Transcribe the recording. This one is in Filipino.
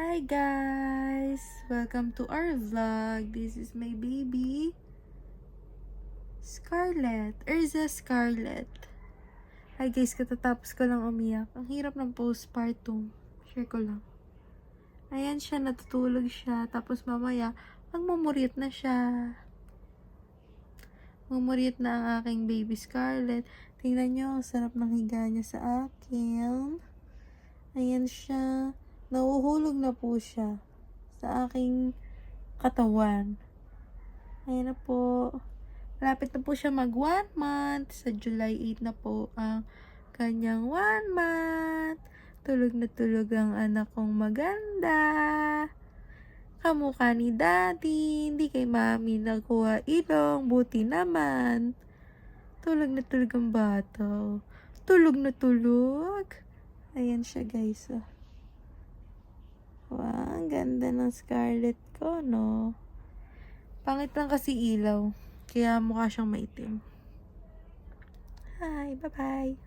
Hi guys! Welcome to our vlog. This is my baby, Scarlett. Erza Scarlett. Hi guys, katatapos ko lang umiyak. Ang hirap ng postpartum. Share ko lang. Ayan siya, natutulog siya. Tapos mamaya, magmumuryat na siya. Mumuryat na ang aking baby Scarlett. Tingnan nyo, ang sarap ng higa niya sa akin. Ayan siya. Nauhulog na po siya sa aking katawan. Ayan na po. Malapit na po siya mag 1 month. Sa July 8 na po ang kanyang 1 month. Tulog na tulog ang anak kong maganda. Kamukha ni daddy. Hindi kay mami nakuha ilong. Buti naman. Tulog na tulog ang bata. Tulog na tulog. Ayan siya guys. Wow, ang ganda ng Scarlett ko, no? Pangit lang kasi ilaw. Kaya mukha siyang maitim. Hi, bye-bye.